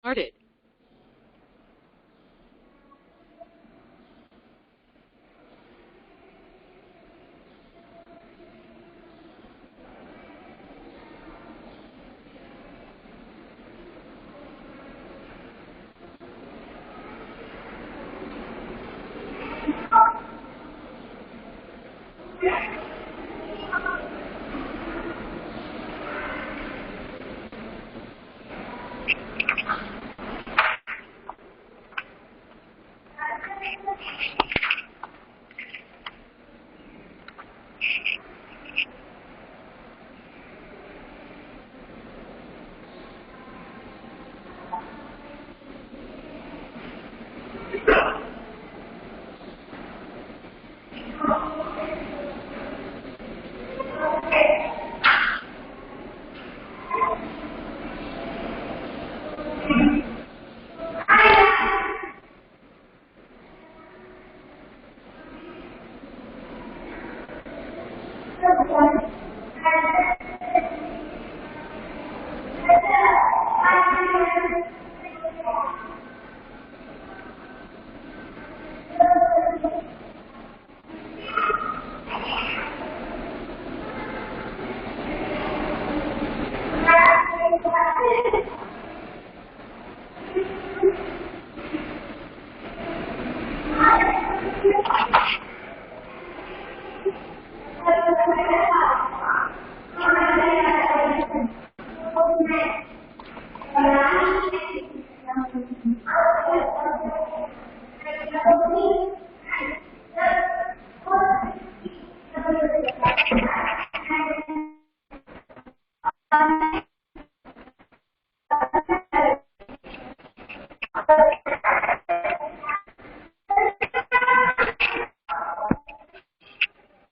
Started.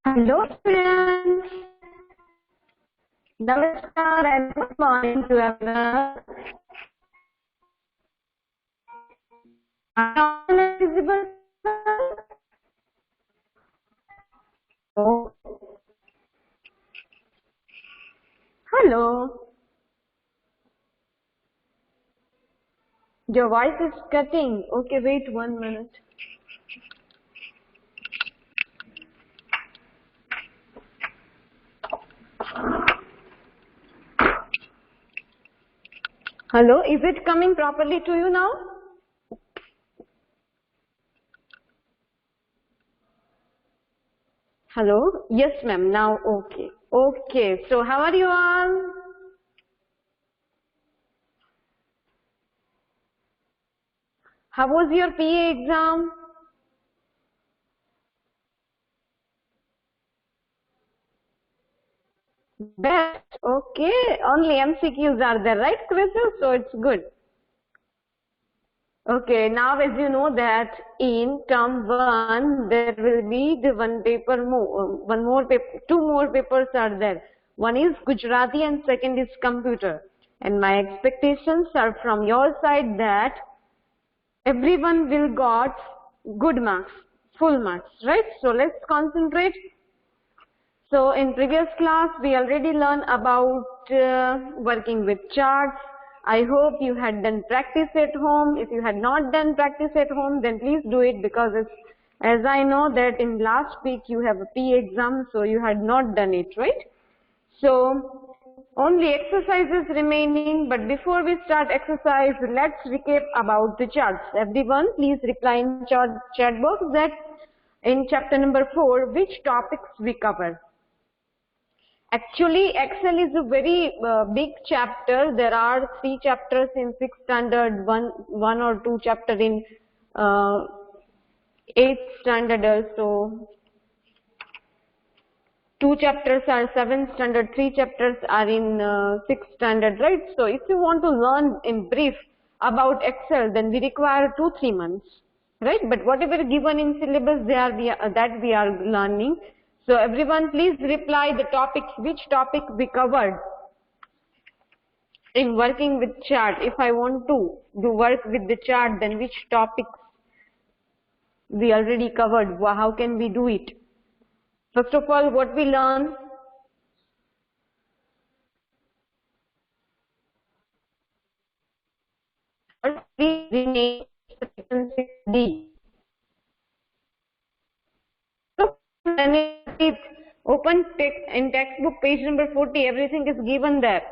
Hello friends, Namaskar and good morning to everyone. Am I visible? Oh. Hello, your voice is cutting. Okay, wait 1 minute. Hello, is it coming properly to you now? Hello, yes ma'am, now okay. Okay, so how are you all? How was your PA exam? Best, okay, only MCQs are there, right Crystal? So it's good. Okay, now as you know that in term 1 there will be the one more paper, two more papers are there. One is Gujarati and second is computer. And my expectations are from your side that everyone will got good marks, full marks, right? So let's concentrate. So in previous class, we already learned about working with charts. I hope you had done practice at home. If you had not done practice at home, then please do it because as I know that in last week you have a PA exam, so you had not done it, right? So only exercises remaining, but before we start exercise, let's recap about the charts. Everyone, please reply in chat box that in chapter number 4, which topics we cover. Actually, Excel is a very big chapter. There are 3 chapters in 6th standard, one or two chapter in 8th standard also. 2 chapters are 7th standard, 3 chapters are in 6th standard, right? So if you want to learn in brief about Excel, then we require 2-3 months, right? But whatever given in syllabus, that we are learning. So everyone please reply the topics, which topic we covered in working with chart. If I want to do work with the chart, then which topics we already covered, how can we do it? First of all, what we learn? Please rename section 6D. So, open in textbook page number 40, everything is given there.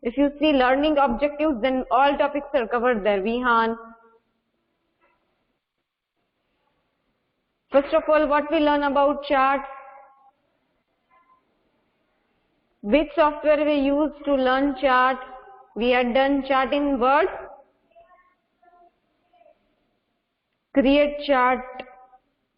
If you see learning objectives, then all topics are covered there. Vihan. First of all, what we learn about chart? Which software we use to learn chart? We had done chart in Word. Create chart.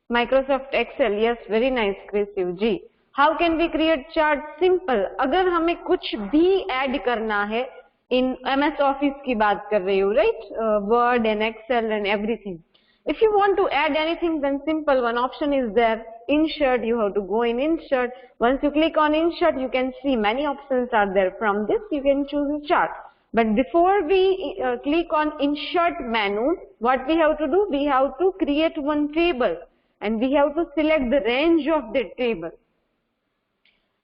Microsoft Excel. Yes, very nice, Krisiv ji. How can we create chart? Simple. अगर हमें कुछ भी add करना है, in MS Office की बात कर रही हूँ, right? Word and Excel and everything. If you want to add anything, then simple. One option is there. Insert. You have to go in Insert. Once you click on Insert, you can see many options are there. From this, you can choose a chart. But before we click on Insert menu, what we have to do? We have to create one table. And we have to select the range of the table.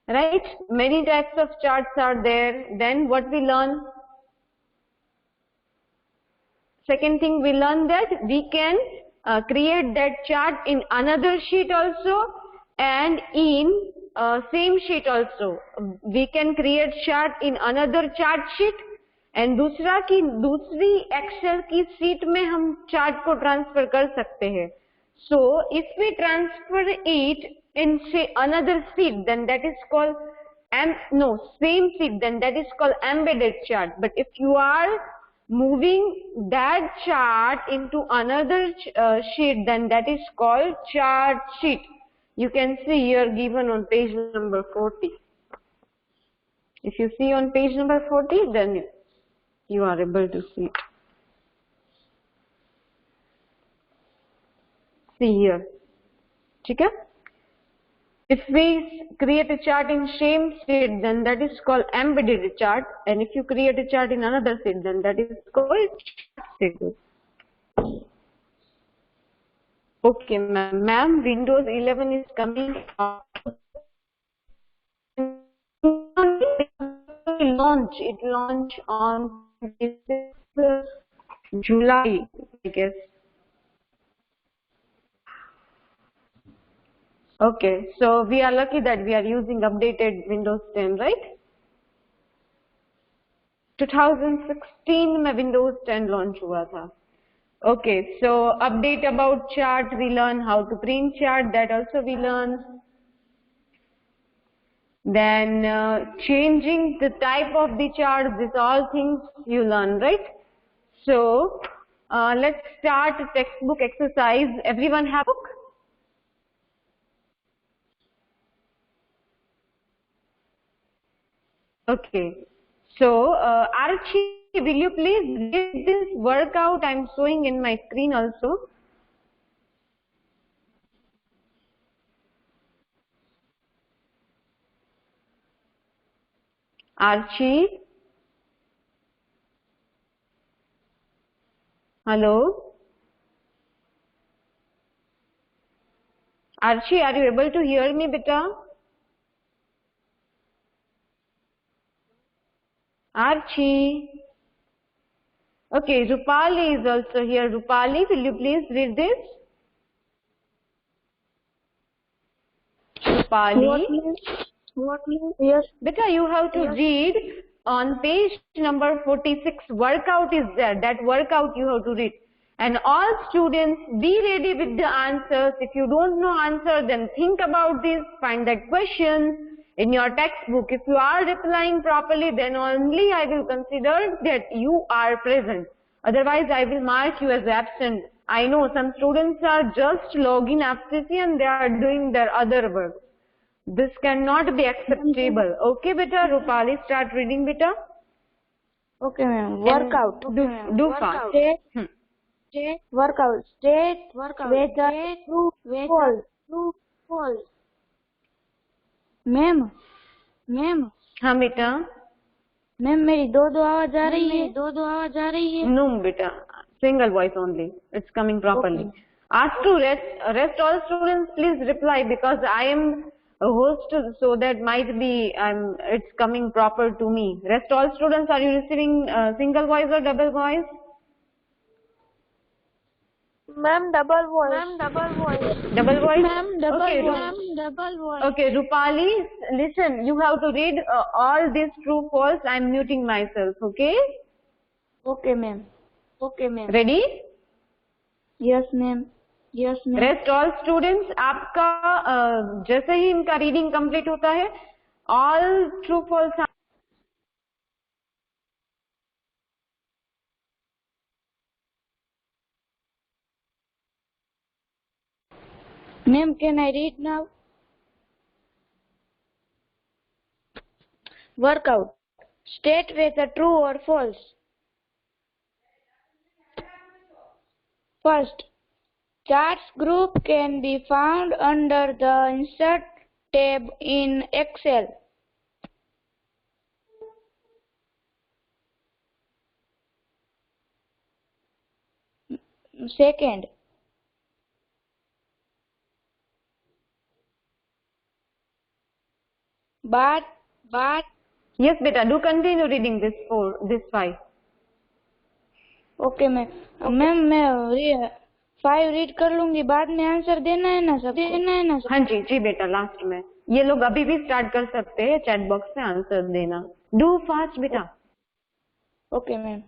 Right? Many types of charts are there. Then what we learn? Second thing we learn that we can create that chart in another sheet also and in same sheet also. We can create chart in another chart sheet and दूसरी Excel की sheet में हम chart को transfer कर सकते हैं. So if we transfer it in say another sheet, then that is called same sheet, then that is called embedded chart. But if you are moving that chart into another sheet, then that is called chart sheet. You can see here given on page number 40. If you see on page number 40, then you are able to see it. See here. Okay? If we create a chart in same sheet, then that is called embedded chart. And if you create a chart in another sheet, then that is called chart sheet. Okay, ma'am. Windows 11 is coming out. It launch on July, I guess. Okay, so we are lucky that we are using updated Windows 10, right? 2016 में Windows 10 launch हुआ था. Okay, so update about chart we learn, how to print chart, that also we learn. Then changing the type of the chart, these all things you learn, right? So let's start textbook exercise. Everyone have a book? Okay, so Archie, will you please give this workout? I'm showing in my screen also. Archie, hello? Archie, are you able to hear me, beta? Archie. Okay, Rupali is also here. Rupali, will you please read this? Rupali. What? Yes. Beta, you have to read on page number 46. Workout is there. That workout you have to read. And all students, be ready with the answers. If you don't know answer, then think about this. Find that question in your textbook. If you are replying properly, then only I will consider that you are present. Otherwise, I will mark you as absent. I know some students are just logging FCC and they are doing their other work. This cannot be acceptable. Okay, beta. Rupali, start reading, beta. Okay, ma'am. Workout. Do fast. State. Workout. State. Workout. Weather. True. True. False. Ma'am हाँ बेटा. Ma'am मेरी दो आवाज आ रही है. No बेटा, single voice only. It's coming properly. Okay. Ask to rest all students. Please reply because I am a host, so that might be it's coming proper to me. Rest all students, are you receiving single voice or double voice? Ma'am, double voice. Double voice? Ma'am, double Okay, voice. Ma'am, double voice. Okay, Rupali, listen, you have to read all this true, false. I'm muting myself, okay? Okay, ma'am. Ready? Yes, ma'am. Rest all students, आपका जैसे ही इनका reading complete होता है, all true, false. Ma'am, can I read now? Workout. State whether true or false. First, charts group can be found under the Insert tab in Excel. Second, but Yes, beta, do continue reading this 5. Okay ma'am मैं 5 read कर लूंगी, बाद में answer देना है ना सब। हाँ जी जी बेटा, लास्ट में ये लोग अभी भी स्टार्ट कर सकते हैं चैट बॉक्स में आंसर देना। डू फास्ट बेटा। Okay ma'am.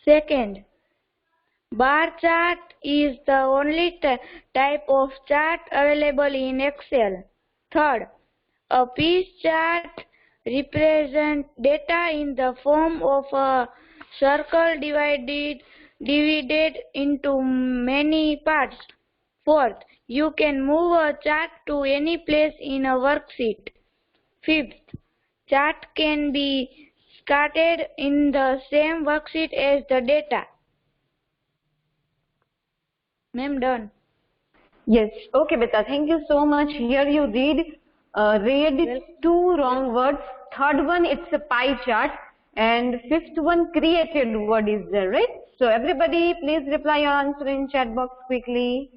Second, bar chart is the only type of chart available in Excel. Third, a piece chart represents data in the form of a circle divided into many parts. Fourth, you can move a chart to any place in a worksheet. Fifth, chart can be scattered in the same worksheet as the data. Ma'am, done. Yes, okay beta, thank you so much. Here you read 2 wrong words. Third one, it's a pie chart, and fifth one, created word is there, right? So everybody please reply your answer in chat box quickly.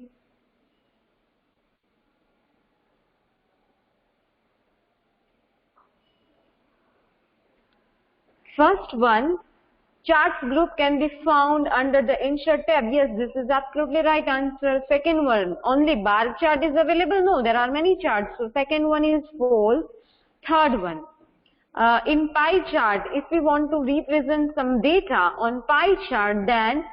First one, charts group can be found under the Insert tab. Yes, this is absolutely right answer. Second one, only bar chart is available. No, there are many charts. So second one is false. Third one, in pie chart, if we want to represent some data on pie chart, then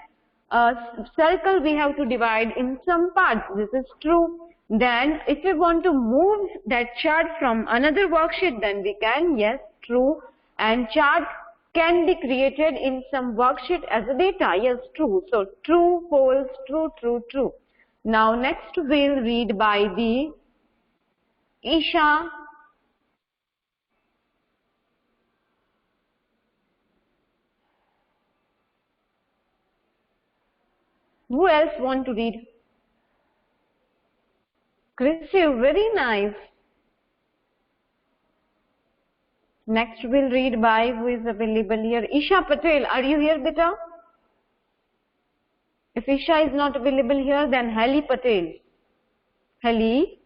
circle we have to divide in some parts. This is true. Then if we want to move that chart from another worksheet, then we can. Yes, true. And chart can be created in some worksheet as a data. Yes, true. So true, false, true, true, true. Now next we'll read by the Isha. Who else want to read? Chrissy, very nice. Next we'll read by who is available here. Isha Patel, are you here beta? If Isha is not available here, then Heli Patel. Heli?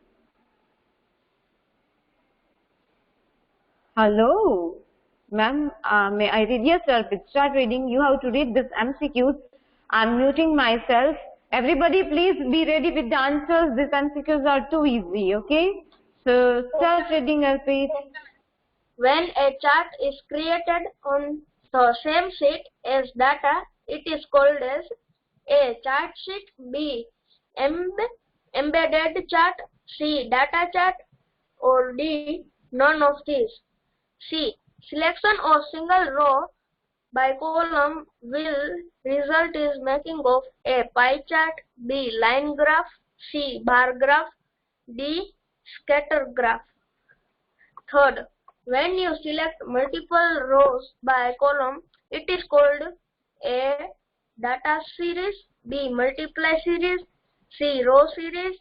Hello? Ma'am, may I read? Yes, sir. Start reading. You have to read this MCQs. I'm muting myself. Everybody please be ready with the answers. These MCQs are too easy, okay? So start reading, Arpit. When a chart is created on the same sheet as data, it is called as A. Chart sheet, B. Embedded chart, C. Data chart, or D. None of these. C. Selection of single row by column will result is making of A. Pie chart, B. Line graph, C. Bar graph, D. Scatter graph. Third, when you select multiple rows by column, it is called A. Data series, B. Multiply series, C. Row series,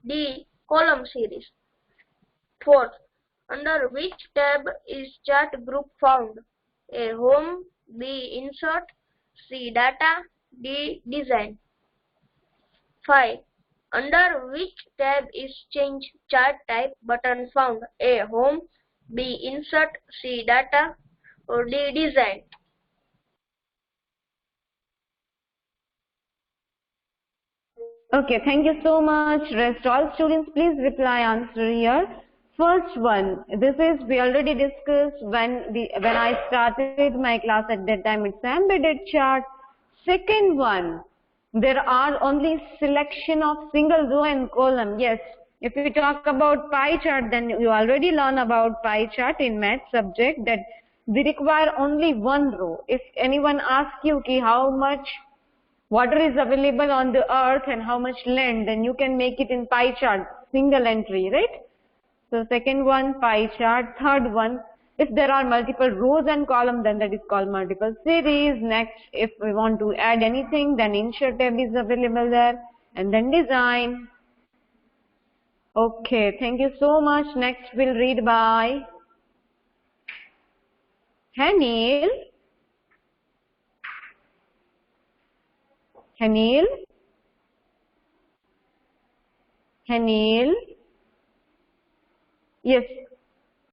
D. Column series. Fourth, under which tab is chart group found? A. Home, B. Insert, C. Data, D. Design. 5. Under which tab is Change Chart Type button found? A. Home, B. Insert, C. Data, or D. Design. Okay, thank you so much. Rest all students, please reply answer here. First one, this is we already discussed when I started my class at that time. It's embedded chart. Second one, there are only selection of single row and column. Yes, if we talk about pie chart, then you already learn about pie chart in math subject that we require only one row. If anyone asks you ki how much water is available on the earth and how much land, then you can make it in pie chart, single entry, right? So second one, pie chart. Third one, if there are multiple rows and columns, then that is called multiple series. Next, if we want to add anything, then insert tab is available there. And then design. Okay, thank you so much. Next, we'll read by Hanil. Hanil. Hanil. Yes.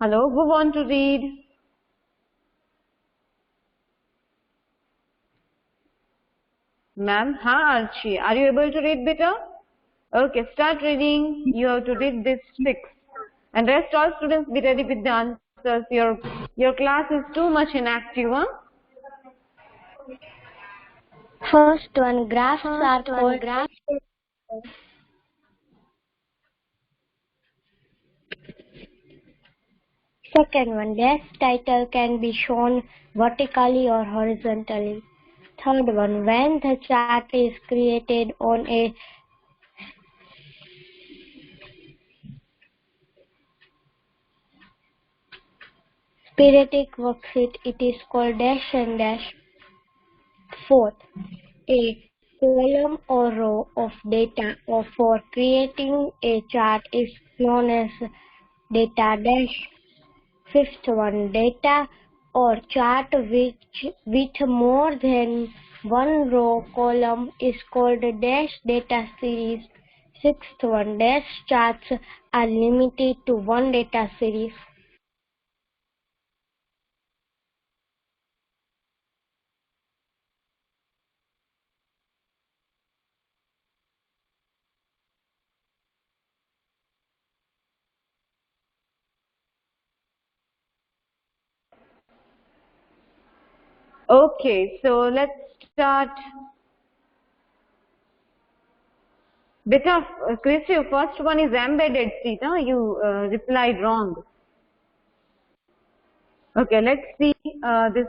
Hello, who want to read? Ma'am, Archie, are you able to read better? Okay, start reading. You have to read this 6. And rest all students be ready with the answers. Your class is too much inactive, huh? First one, graphs are called graphs. Second one, dash title can be shown vertically or horizontally. Third one, when the chart is created on a sporadic worksheet, it is called dash and dash. Fourth, a column or row of data or for creating a chart is known as data dash. Fifth one, data or chart with more than one row column is called dash data series. Sixth one, dash charts are limited to one data series. Okay, so let's start. Beta, Chris, your first one is embedded seat. Huh? You replied wrong. Okay, let's see this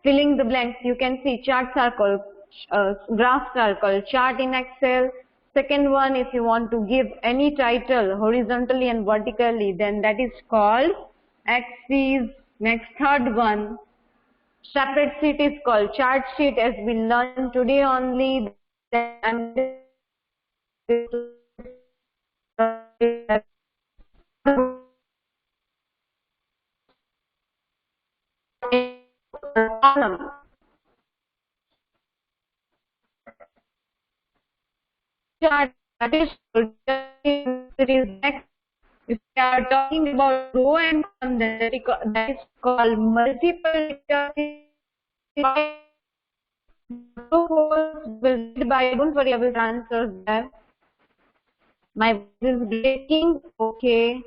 filling the blanks. You can see charts are called, graphs are called chart in Excel. Second one, if you want to give any title horizontally and vertically, then that is called axis. Next, third one, separate sheet is called chart sheet, as we learned today only. Column. Chart, that is next. If we are talking about row and column, that is called multiple data. Will read by, don't worry, I will answer there. My voice is breaking. Okay.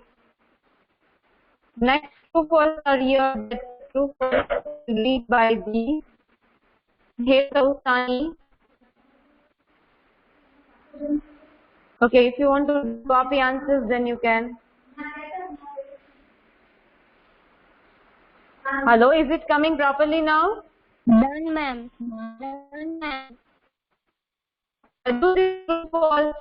Next two calls are here. That two calls read by the Hesawsani. Okay, if you want to copy answers, then you can. Hello, is it coming properly now? Done, ma'am. Done, ma'am. Do this two calls.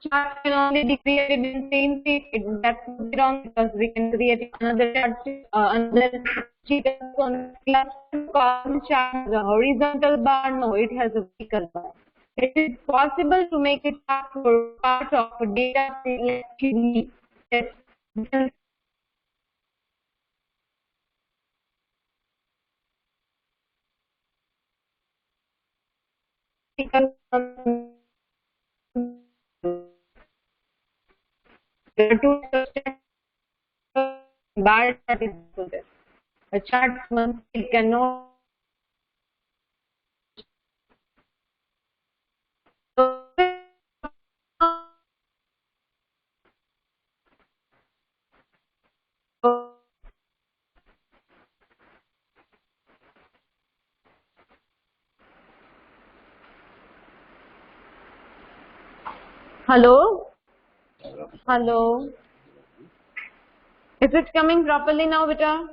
Chart can only be created in same sheet. That would be wrong because we can create another chart sheet, another sheet on column chart. The horizontal bar, no, it has a vertical bar. It is possible to make it part of a data series. Yes. There are two bar chart is there. A chart one it cannot Hello? Hello? Is it coming properly now, beta?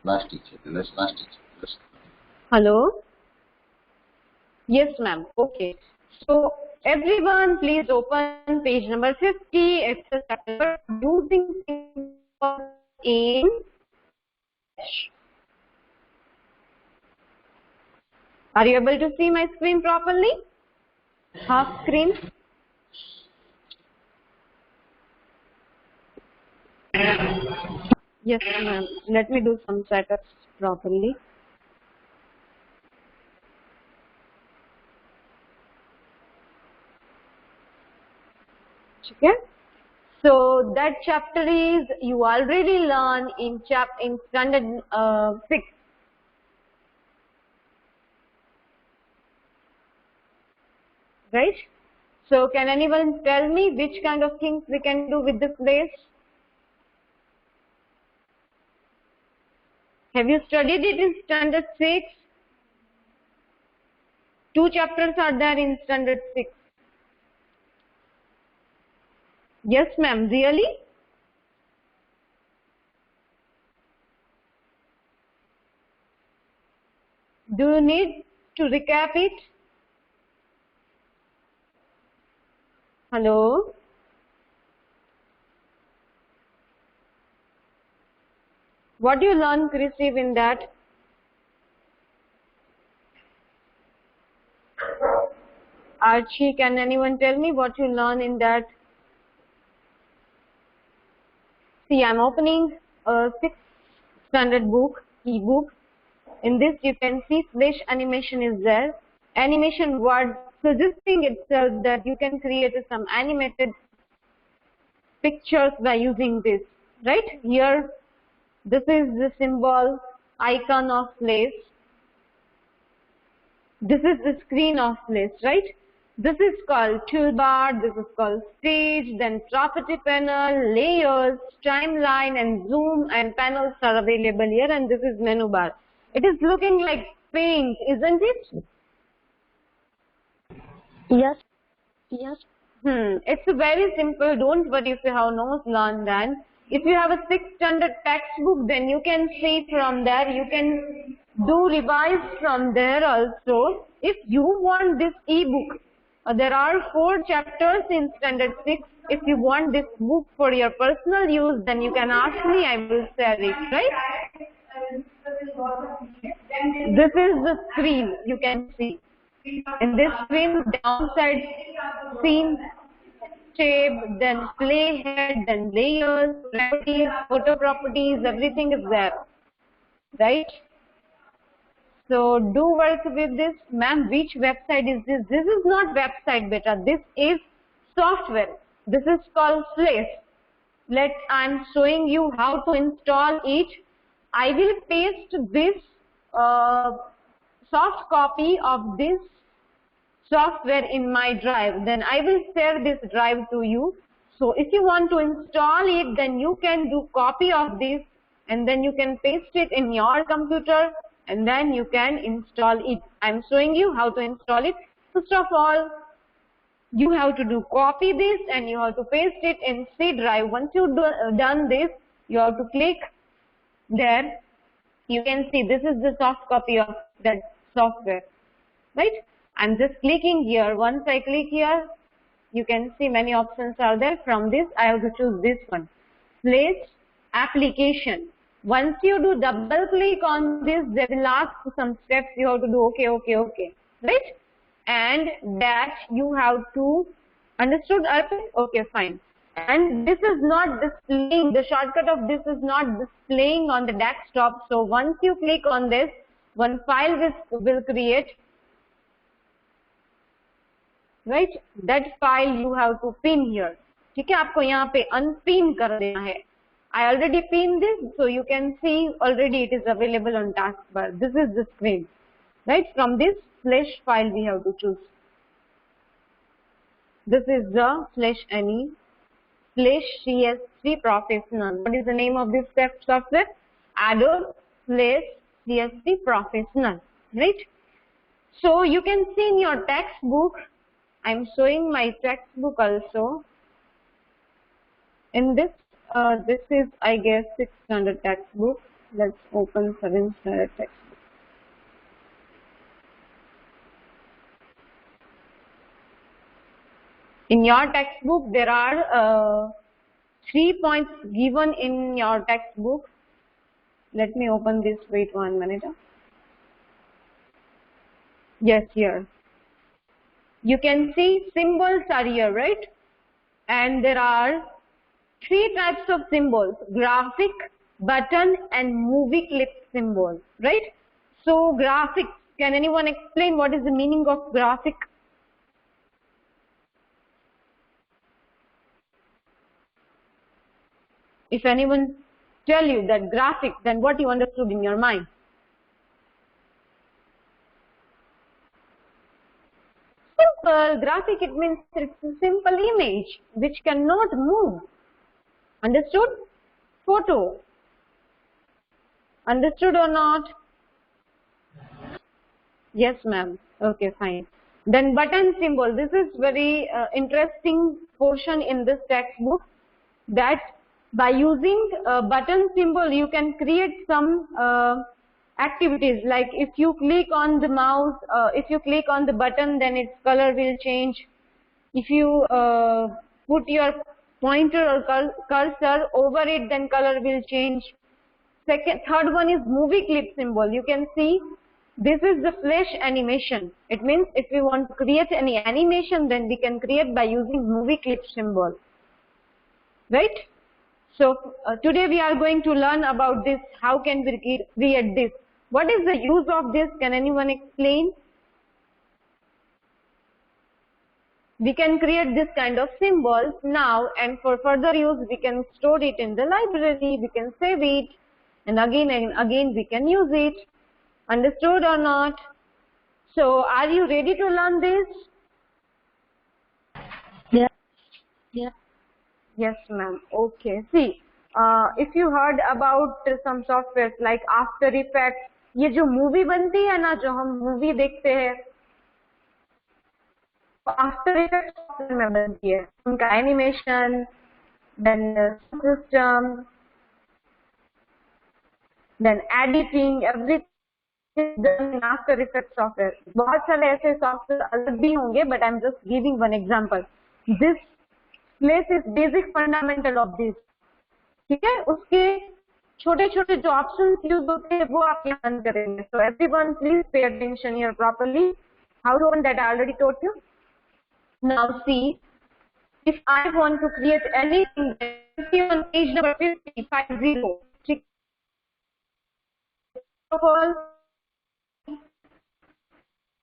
Last teacher. Last teacher. Hello? Yes, ma'am. Okay. So, everyone, please open page number 50. It's a chapter using in. Are you able to see my screen properly? Half screen? Yes, ma'am. Let me do some setups properly. Okay. So that chapter is you already learn in standard 6. Right? So can anyone tell me which kind of things we can do with this place? Have you studied it in standard 6? 2 chapters are there in standard 6. Yes, ma'am. Really? Do you need to recap it? Hello? What do you learn, Christine, in that? Archie, can anyone tell me what you learn in that? See, I'm opening a 6th standard book, e-book. In this, you can see Flash animation is there. Animation word suggesting itself that you can create some animated pictures by using this. Right? Here, this is the symbol, icon of Flash. This is the screen of Flash, right? This is called toolbar, this is called stage, then property panel, layers, timeline, and zoom and panels are available here, and this is menu bar. It is looking like paint, isn't it? Yes. Yes. It's very simple. Don't worry if you have not learned that. If you have a 6th standard textbook, then you can see from there. You can do revise from there also. If you want this e-book, there are 4 chapters in standard 6. If you want this book for your personal use, then you can ask me. I will share it, right? This is the screen you can see. In this screen, downside scene, shape, then playhead, then layers, properties, photo properties, everything is there, right? So do work with this. Ma'am, which website is this? This is not website, beta. This is software. This is called Flash. I'm showing you how to install it. I will paste this soft copy of this software in my drive. Then I will share this drive to you. So if you want to install it, then you can do copy of this and then you can paste it in your computer and then you can install it. I'm showing you how to install it. First of all, you have to do copy this and you have to paste it in C drive. Once you've done this, you have to click there. You can see this is the soft copy of that software, right? I'm just clicking here. Once I click here, you can see many options are there. From this, I have to choose this one, Flash application. Once you do double click on this, they will ask some steps you have to do. Okay, right? And that you have to understood. Okay, fine. And this is not displaying, the shortcut of this is not displaying on the desktop. So once you click on this, one file will create, right? That file you have to pin here. ठीक है, आपको यहाँ पे unpin कर देना है. I already pinned this, so you can see already it is available on taskbar. This is the screen. right? From this flash file we have to choose. This is the Flash CS3 Professional. What is the name of this software? Adobe Flash CS3 Professional, right? So you can see in your textbook, I'm showing my textbook also. In this, this is, I guess, 6th standard textbook. Let's open 7th standard textbook. In your textbook, there are 3 points given in your textbook. Let me open this. Wait 1 minute. Yes, here. You can see symbols are here, right? And there are 3 types of symbols: graphic, button, and movie clip symbols, right? So graphics, can anyone explain what is the meaning of graphic? If anyone tell you that graphic, then what you understood in your mind? Simple. Graphic, it means it's a simple image which cannot move. Understood? Photo. Understood or not? Yes, ma'am. Okay, fine. Then button symbol. This is very interesting portion in this textbook, that by using a button symbol you can create some activities, like if you click on the mouse, if you click on the button, then its color will change. If you put your pointer or cursor over it, then color will change. Third one is movie clip symbol. You can see this is the flash animation. It means if we want to create any animation, then we can create by using movie clip symbol, right? So today we are going to learn about this. How can we create this? What is the use of this? Can anyone explain? We can create this kind of symbols now, and for further use we can store it in the library, we can save it, and again we can use it. Understood or not? So are you ready to learn this? Yeah. Yeah. Yes, ma'am. Okay. See, if you heard about some softwares like After Effects, ये जो movie बनती है ना, जो हम movie देखते हैं, after Effects software में बनती है. उनका animation, then system, then editing, everything done in After Effects software. बहुत सारे ऐसे सॉफ्टवेयर अलग भी होंगे, but I am just giving one example. This place is basic fundamental of this. ठीक है, उसके छोटे छोटे जो ऑप्शंस यूज होते हैं वो आप यहाँ रन करेंगे. So everyone please pay attention here properly. How to run that I already told you. Now see, if I want to create anything, see on page number 50, of all,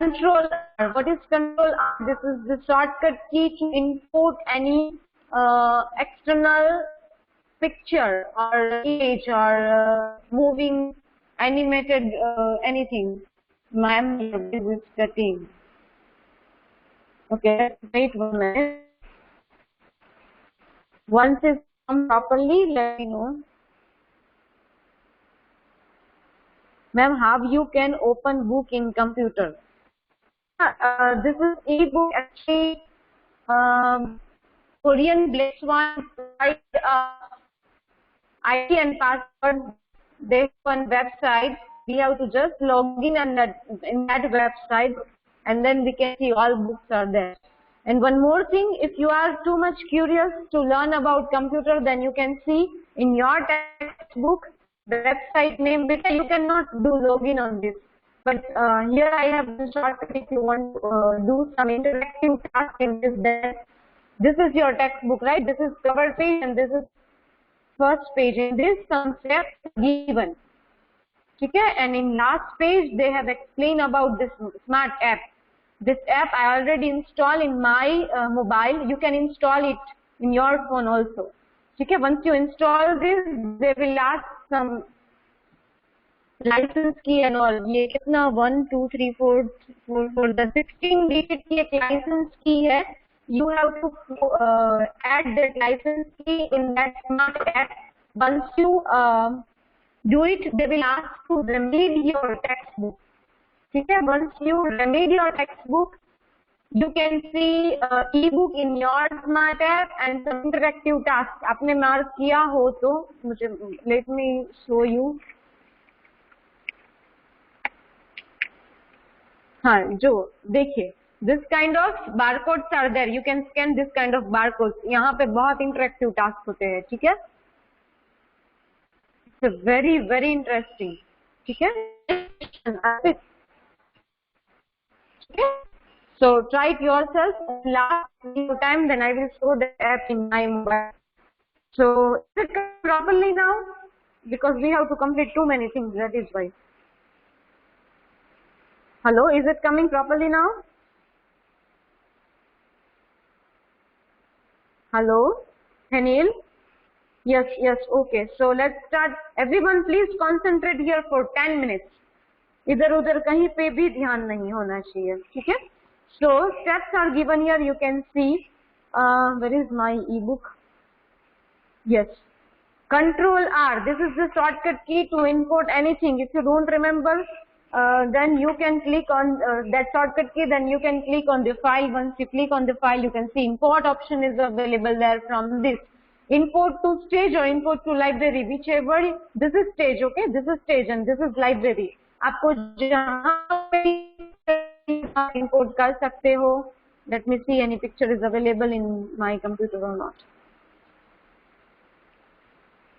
control R. What is control R? This is the shortcut key to input any external picture or image or moving animated anything. Ma'am, this is cutting. Okay, wait 1 minute. Once it's come properly, let me know. Ma'am, how you can open book in computer? This is ebook. Actually, Korean Black Swan provide ID and password. They have one website. We have to just log in and in that website, and then we can see all books are there. And one more thing, if you are too much curious to learn about computer, then you can see in your textbook the website name. Because you cannot do login on this, but here I have the shortcut. If you want to do some interactive task in this, then this is your textbook, right? This is cover page and this is first page. In this, some steps given. Okay, and in last page they have explained about this smart app. This app I already installed in my mobile. You can install it in your phone also. Okay, once you install this, they will ask some licence की and all, ये कितना 1 2 3 4 4 4 the 16 digit की एक licence की है. You have to add that license key in that smart app. Once you do it, they will ask to remove your textbook. ठीक है? Once you remove your textbook, you can see ebook in your smart app and some interactive tasks. आपने mark किया हो तो मुझे let me show you. हाँ, जो देखिए this kind of barcodes are there. You can scan this kind of barcodes. यहाँ पे बहुत इंटरेक्टिव टास्क होते हैं. ठीक है? It's very very interesting. ठीक है? So try it yourself. Last time, then I will show the app in my mobile. So is it coming properly now? Because we have to complete too many things. That is why. Hello, is it coming properly now? Hello, Hanil? Yes, yes, okay. So let's start. Everyone please concentrate here for 10 minutes. इधर उधर कहीं पे भी ध्यान नहीं होना चाहिए. ठीक है? So steps are given here. You can see. Where is my ebook? Yes. Control R. This is the shortcut key to import anything. If you don't remember, then you can click on that shortcut key. Then you can click on the file. Once you click on the file, you can see import option is available there from this. Import to stage or import to library, whichever. This is stage, okay? This is stage and this is library. आपको जहाँ पे import कर सकते हो. Let me see any picture is available in my computer or not.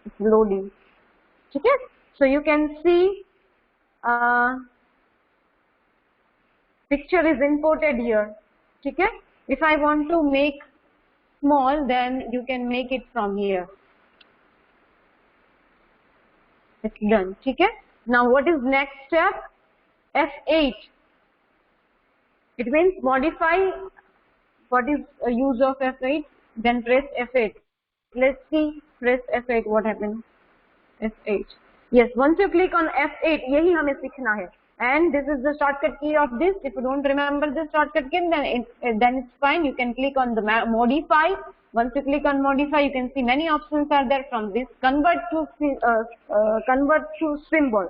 It's loading. ठीक है? So you can see picture is imported here. ठीक है? If I want to make small, then you can make it from here. It's done. ठीक है? Now what is next step? F8. It means modify. What is a use of F8? Then press F8. Let's see. Press F8. What happens? F8. Yes. Once you click on F8, यही हमें सीखना है. And this is the shortcut key of this. If you don't remember this shortcut key, then it's fine. You can click on the modify. Once you click on modify, you can see many options are there from this. Convert to symbol.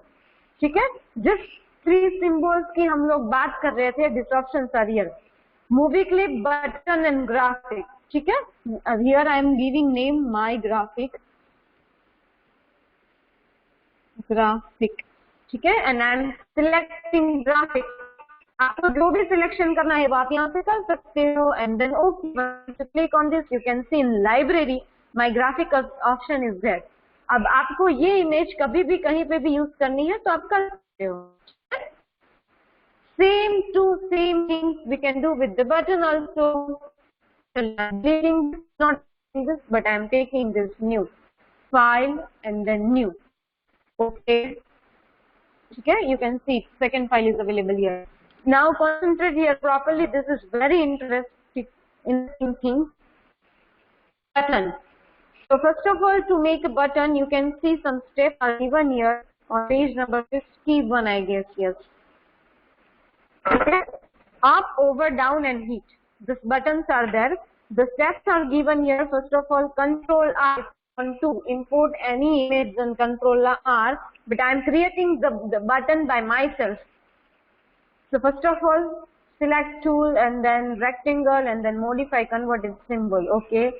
ठीक है? जिस 3 symbols की हम लोग बात कर रहे थे, this options are here. Movie clip, button and graphic. ठीक है? Here I am giving name my graphic. ठीक है? And I am selecting graphic. आपको जो भी सिलेक्शन करना है वो आप यहाँ पे कर सकते हो. And then okay, once you click on this, you can see in library my graphic option is there. अब आपको ये इमेज कभी भी कहीं पे भी यूज करनी है तो आप कर सकते हो. Same things we can do with the button also. Not this, but I am taking this new file and then new. Okay. Okay, you can see second file is available here. Now concentrate here properly. This is very interesting thing. Button. So first of all, to make a button, you can see some steps are given here on page number 51, I guess. Yes. Okay. Up, over, down, and heat. These buttons are there. The steps are given here. First of all, Control R. Want to import any image and Control R, but I am creating the button by myself. So first of all, select tool and then rectangle and then modify converted symbol. Okay.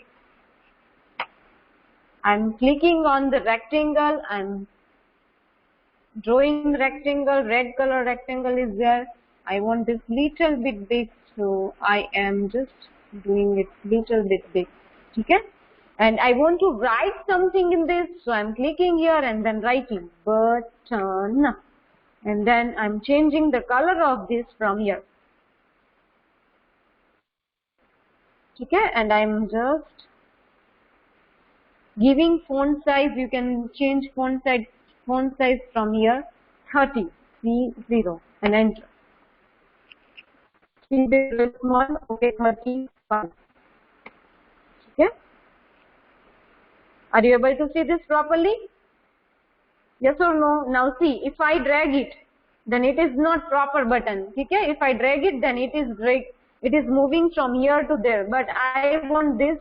I'm clicking on the rectangle. I'm drawing rectangle. Red color rectangle is there. I want this little bit big, so I am just doing it little bit big. Okay. And I want to write something in this, so I'm clicking here and then writing button. And then I'm changing the color of this from here. Okay, and I'm just giving font size. You can change font size from here 30 and enter. See this small, okay, 35. Okay. Are you able to see this properly? Yes or no? Now see, if I drag it, then it is not proper button. Okay, if I drag it, then it is moving from here to there. But I want this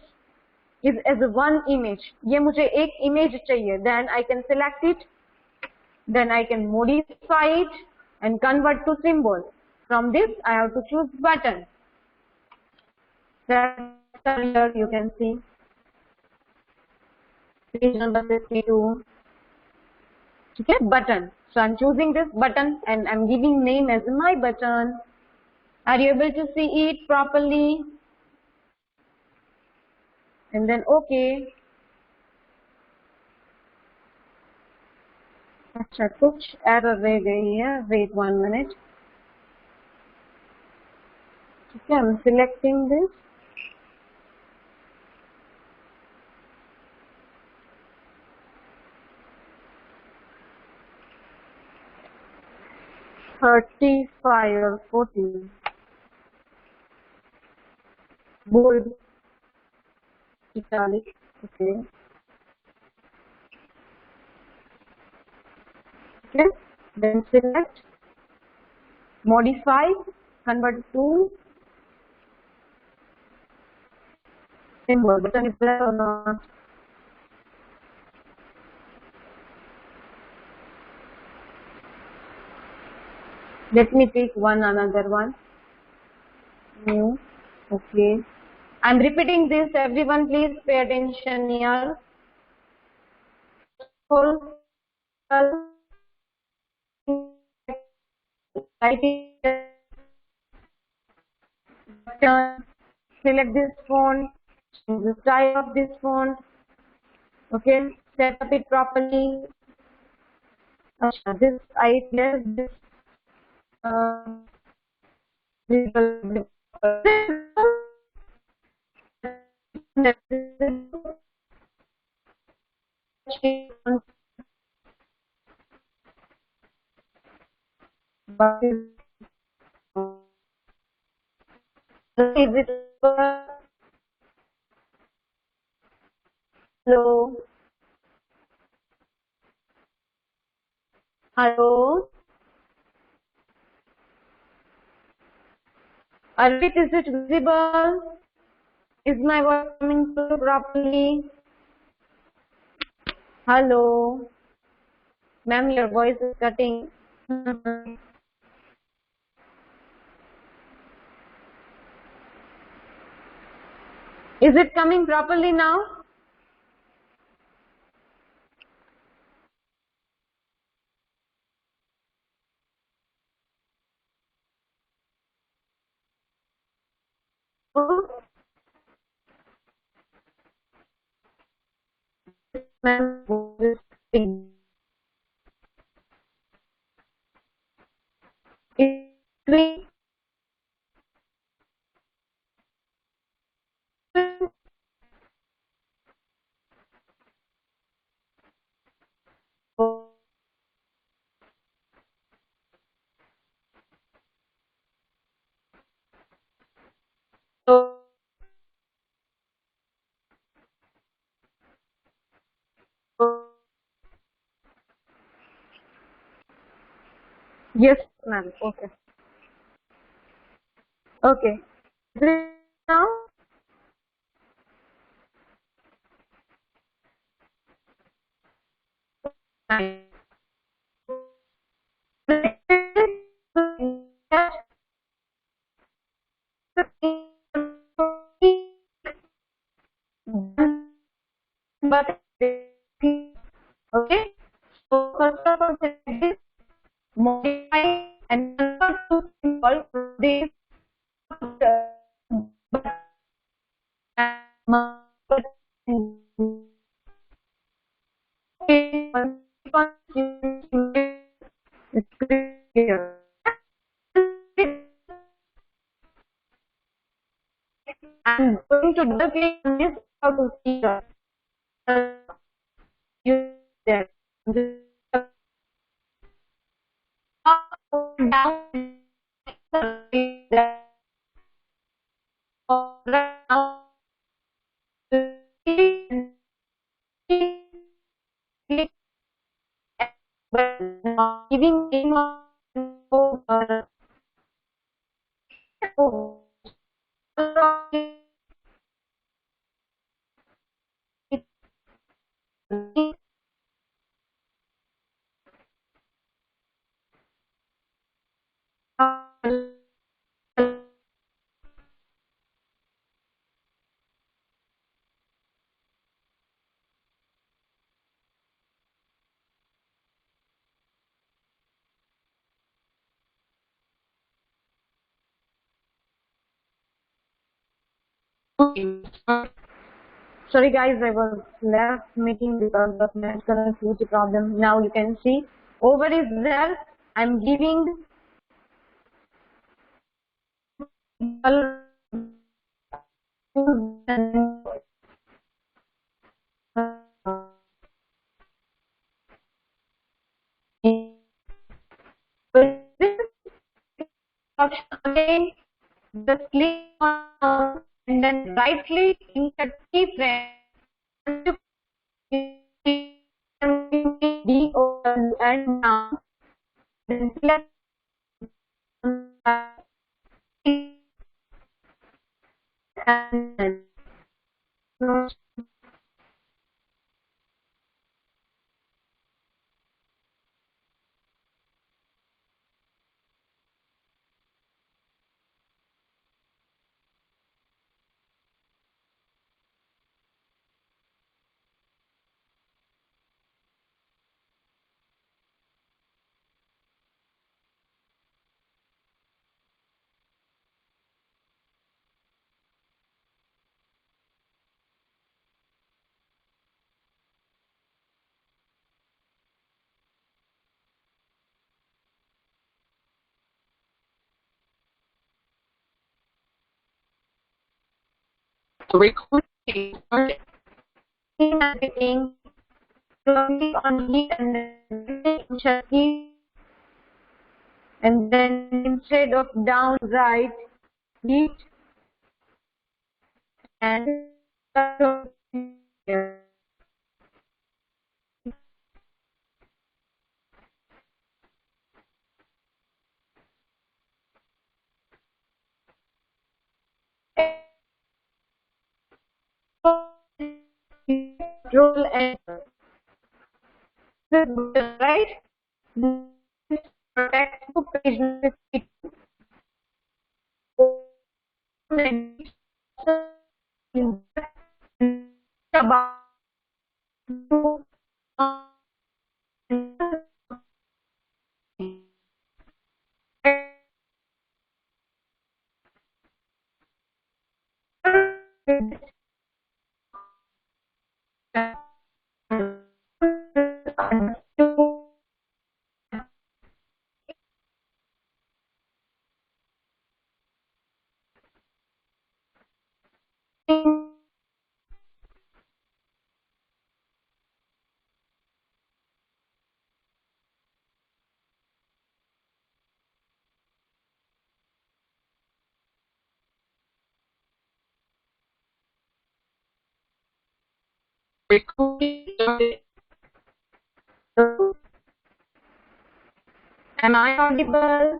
is as one image. ये मुझे एक image चाहिए. Then I can select it. Then I can modify it and convert to symbol. From this, I have to choose button. That's here you can see. Page number 52. Okay, button. So I'm choosing this button and I'm giving name as my button. Are you able to see it properly? And then okay. अच्छा कुछ error रह गई है. Wait 1 minute. Okay, I'm selecting this. $35 or 40. Bold. Italic. Okay. Okay. Then select. Modify. Convert to symbol. Button is there or not? Let me take another one. New. Okay. I'm repeating this. Everyone, please pay attention here. Full. Select this font. Change the style of this font. Okay. Set up it properly. This I left this. Hello. Hello. Arvit, is it visible? Is my voice coming through properly? Hello. Ma'am, your voice is cutting. Is it coming properly now? Ma'am, voice is cutting. Yes, ma'am. Okay. Okay. Is it now? But okay. So first of all, select this, modify and convert to symbol this. It's clear. I'm going to double click on this how to see use that. Up, down, clicking on over. Sorry guys, I was left meeting because of net connectivity problem. Now you can see over is there. I'm giving option again. Just click on and then right click, insert keyframe. D O and down. Then select and recording marketing. Click on heat and then insert heat, and then instead of down right heat and control enter. Right? Protect to page 52. About am I audible?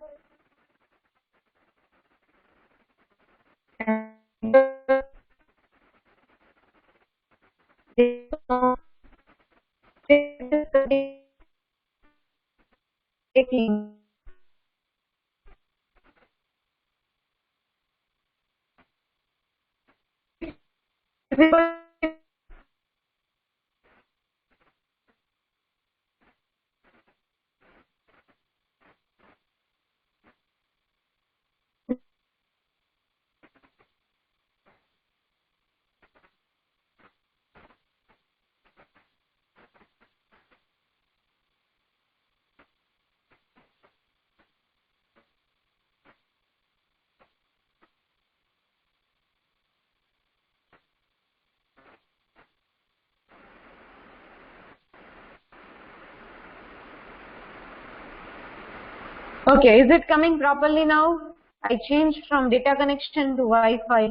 Okay, is it coming properly now? I changed from data connection to Wi-Fi.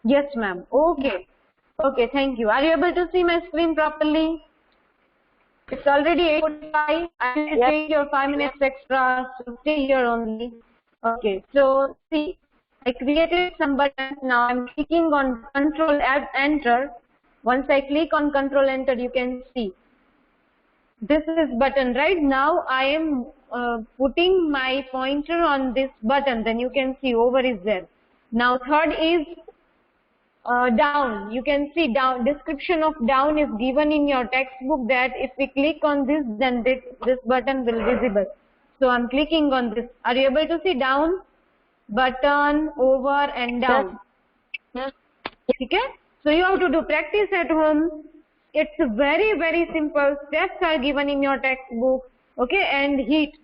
Yes, ma'am. Okay. Okay, thank you. Are you able to see my screen properly? It's already 8:45. I will take your 5 minutes extra, so stay here only. Okay, so see, I created some buttons. Now I'm clicking on Control Enter. Once I click on Control Enter, you can see this is button. Right now I am putting my pointer on this button. Then you can see over is there. Now third is down. You can see down, description of down is given in your textbook, that if we click on this, then this button will visible. So I'm clicking on this. Are you able to see down, button, over and down? Yes. Okay? So you have to do practice at home. It's very simple. Steps are given in your textbook. Okay? And heat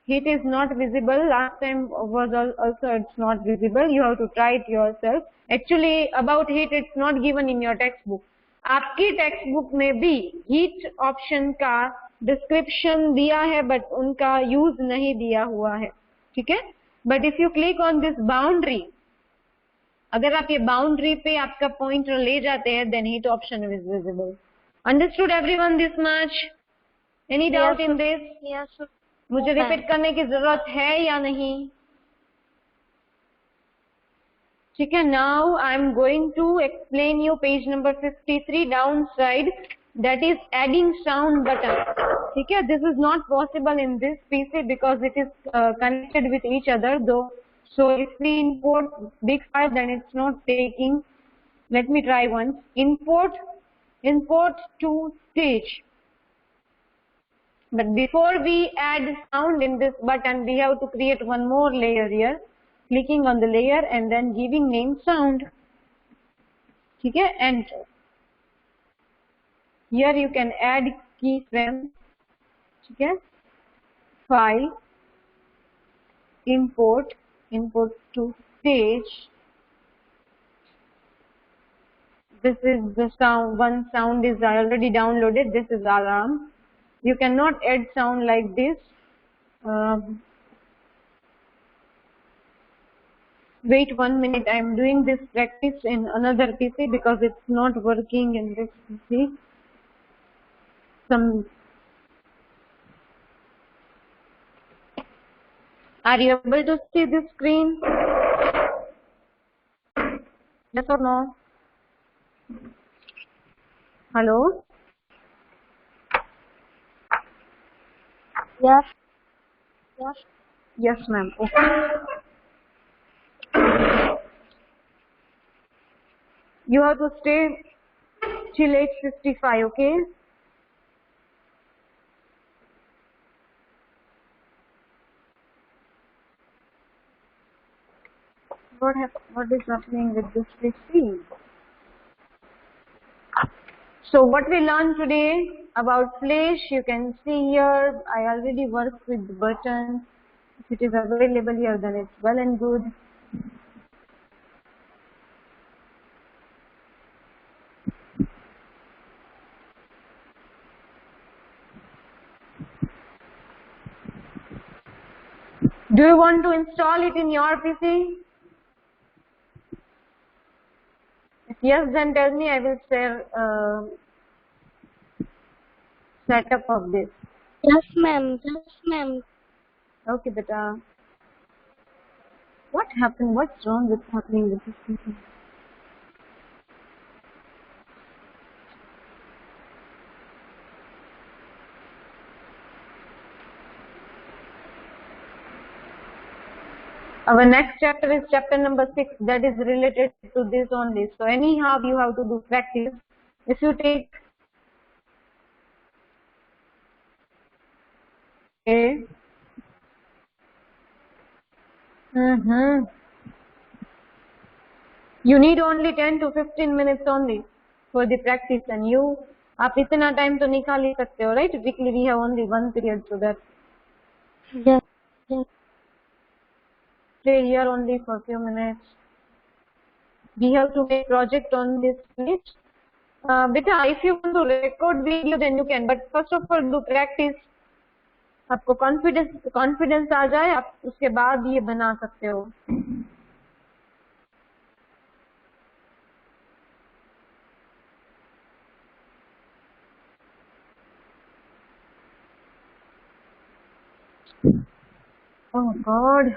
is not visible. Last time was also it's not visible. You have to try it yourself. Actually about heat it's not given in your textbook. आपकी textbook में भी heat option का description दिया है, but उनका use नहीं दिया हुआ है. ठीक है? But if you click on this boundary, अगर आप ये boundary पे आपका pointer ले जाते हैं, then heat option is visible. Understood everyone this much? Any doubt in this? Yes. मुझे रिपीट करने की जरूरत है या नहीं? ठीक है. Now I am going to explain you page number 53 downside, that is adding sound button. ठीक है. This is not possible in this PC because it is connected with each other though. So if we import big file, then it's not taking. Let me try once. Import to stage. But before we add sound in this button, we have to create one more layer here. Clicking on the layer and then giving name sound. Okay, enter. Here you can add keyframe. Okay, file, import to stage. This is the sound. One sound is already downloaded. This is alarm. You cannot add sound like this. Wait 1 minute. I am doing this practice in another PC because it's not working in this PC. Are you able to see the screen? Yes or no? Hello? Yes. Yes, ma'am. Okay. You have to stay till 8:55, okay? What is happening with this PC? So what we learned today about Flash, you can see here, I already worked with the button. If it is available here, then it's well and good. Do you want to install it in your PC? If yes, then tell me, I will share setup of this. Yes, ma'am. Yes, ma'am. Okay, beta. What happened? What's wrong with happening with this PC? Our next chapter is chapter number 6, that is related to this only. So anyhow, you have to do practice. If you take you need only 10 to 15 minutes only for the practice, and you आप इतना time तो निकाल ही सकते हो, right? Weekly we have only one period so that. Yes. Stay here only for a few minutes. We have to make project on this page. Beta, if you want to record video, then you can. But first of all, do practice. आपको confidence आ जाए, आप उसके बाद ये बना सकते हो. Oh God.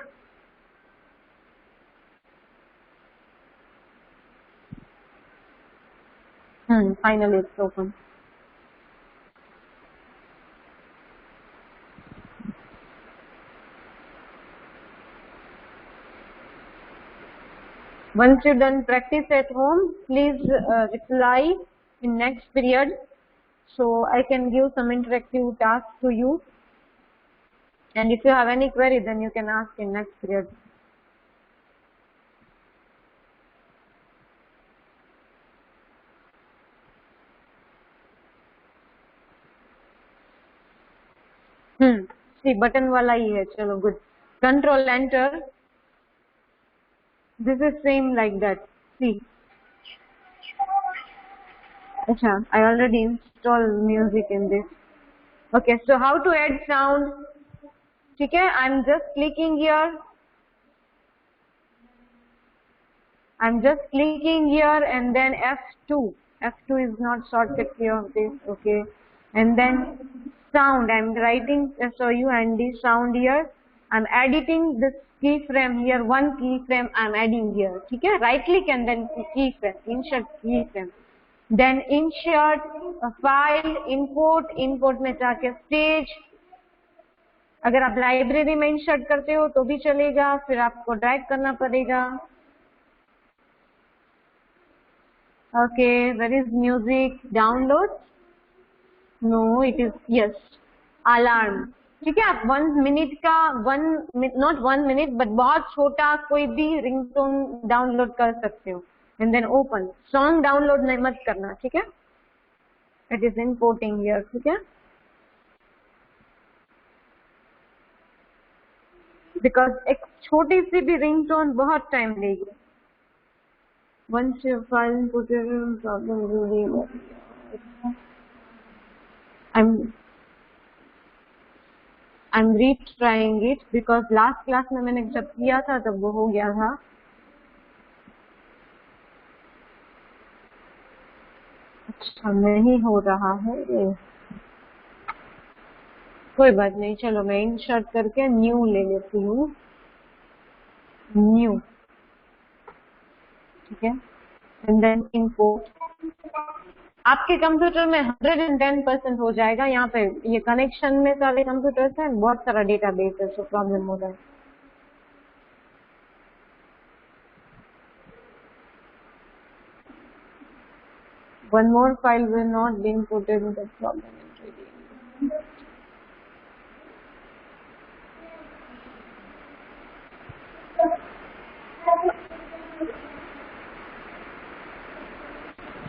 Finally it's open. Once you're done practice at home, please reply in next period so I can give some interactive tasks to you. And if you have any query, then you can ask in next period. See, button वाला ही है, चलो good. Control enter. This is same like that. See. Acha, I already installed music in this. Okay, so how to add sound? Okay, I'm just clicking here. I'm just clicking here and then F2. F2 is not shortcut key of this. Okay, and then sound. I'm writing SOUND sound here. I'm editing this keyframe here. One keyframe I'm adding here. Okay, right click and then keyframe. Insert keyframe. Then insert file, import में जाके stage. अगर आप library में insert करते हो तो भी चलेगा, फिर आपको ड्रैग करना पड़ेगा. Okay, where is music? Download? No, it is yes. Alarm. ठीक है, आप 1 मिनट का not 1 minute but बहुत छोटा कोई भी रिंगटोन डाउनलोड कर सकते हो. And then open. Song download नहीं मत करना, ठीक है? It is importing here, ठीक है? Because एक छोटी सी भी रिंगटोन बहुत टाइम लेगी. Once you file input problem will be I'm retrying it because last class में मैंने जब किया था तब वो हो गया था. अच्छा नहीं हो रहा है ये. कोई बात नहीं, चलो मैं इंसर्ट करके न्यू ले लेती हूँ. न्यू, ठीक है, एंड देन इंपोर्ट. आपके कंप्यूटर में 110% हो जाएगा. यहाँ पे ये कनेक्शन में सारे कंप्यूटर्स हैं, बहुत सारा डेटाबेस है, तो प्रॉब्लम हो रहा है. One more file will not be imported with the problem is reading.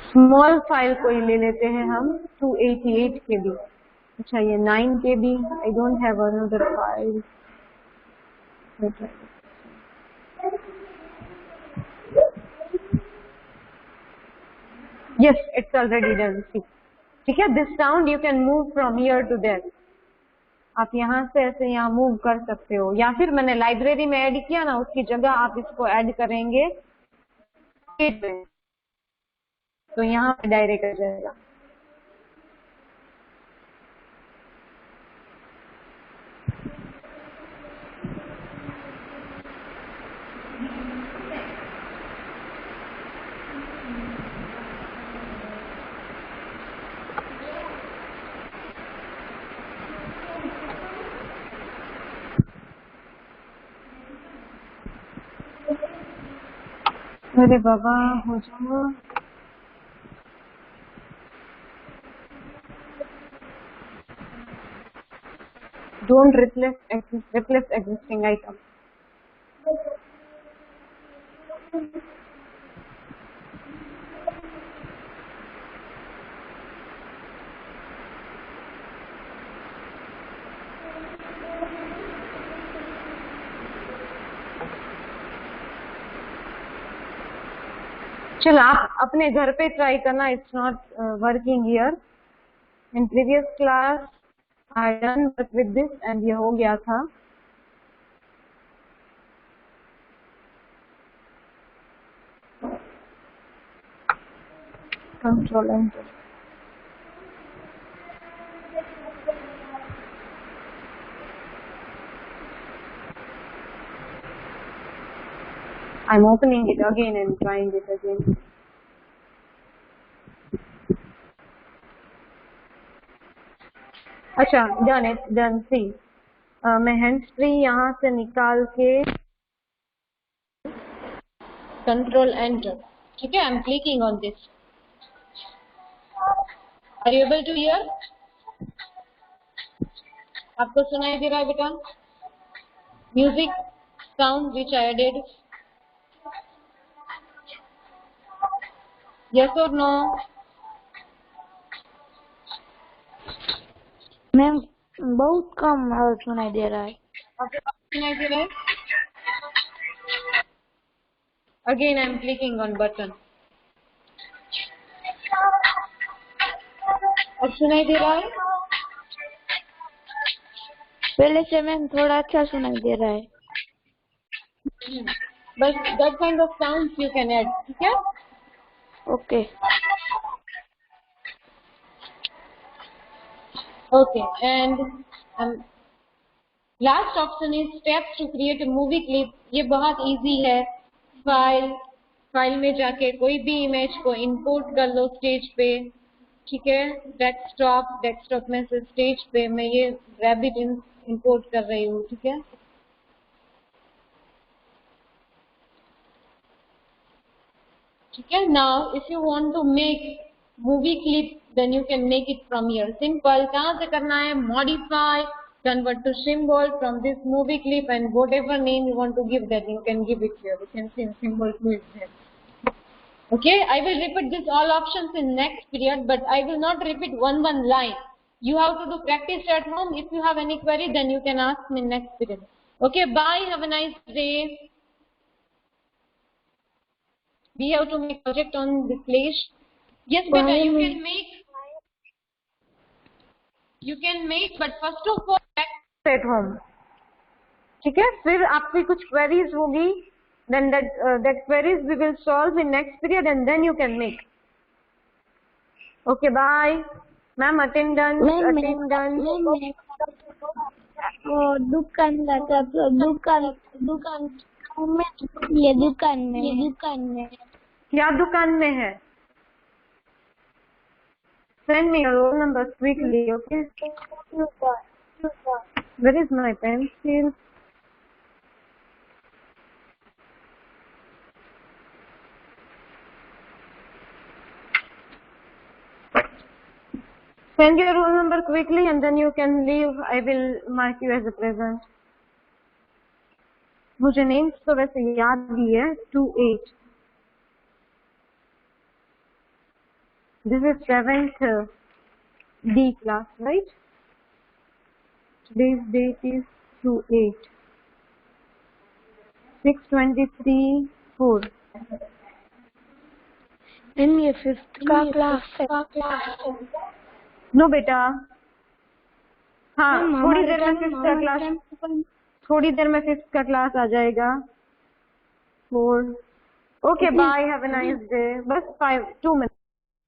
Small file कोई ले लेते हैं हम 288 KB. अच्छा ये 9 KB. I don't have another file. Yes, it's already done. See, ठीक है. This sound you can move from here to there. आप यहाँ से ऐसे यहाँ मूव कर सकते हो, या फिर मैंने लाइब्रेरी में ऐड किया ना, उसकी जगह आप इसको ऐड करेंगे तो यहाँ पे डायरेक्ट आ जाएगा. अरे बाबा हो जाओ. Don't replace existing item. चलो आप अपने घर पे ट्राई करना. It's not working here. In previous class I done work with this and ये हो गया था. Control enter. I'm opening it again and trying it again. अच्छा, done it, done. See, मैं हैंड्स फ्री यहाँ से निकाल के कंट्रोल एंटर. ठीक है, I'm clicking on this. Are you able to hear? आपको सुनाई दे रहा है बेटा? Music sound which I added. Yes or no? Ma'am बहुत कम सुनाई दे रहा है. आपको सुनाई दे रहा है? Again I am clicking on button. अब सुनाई दे रहा है? पहले से मैम थोड़ा अच्छा सुनाई दे रहा है. बस that kind of sounds you can add. ठीक है? Okay. Okay, and last option is steps to create a movie clip. ये बहुत easy है. फाइल में जाके कोई भी इमेज को इंपोर्ट कर लो स्टेज पे. ठीक है, डेस्कटॉप में से स्टेज पे मैं ये रैबिट इंपोर्ट कर रही हूँ. ठीक है, ठीक है. Now if you want to make movie clip then you can make it from here. Simple. कहाँ से करना है? Modify, convert to symbol from this movie clip, and whatever name you want to give that you can give it here. You can see symbol 2 is there. Okay, I will repeat this all options in next period, but I will not repeat one line. You have to do practice at home. If you have any query, then you can ask me next period. Okay, bye. Have a nice day. We have to make project on this place. Yes, beta, you can make, but first of all practice at home. ठीक है, फिर आपकी कुछ queries होगी, then that queries we will solve in next period and then you can make. Okay, bye. Ma'am, attendance. दुकान में क्या दुकान में है? Send me your roll number quickly, okay? Where is my pencil? Send your roll number quickly and then you can leave. I will mark you as a present. मुझे names तो वैसे याद भी है. 2-8. This is 7th D class, right? Today's date is 2-8. 6/23/4. Ma'am ये 5th का class है. No बेटा, हाँ थोड़ी देर में 5th का क्लास, थोड़ी देर में 5th का क्लास आ जाएगा. 4. Okay, bye. Have a nice day. बस 2 minutes.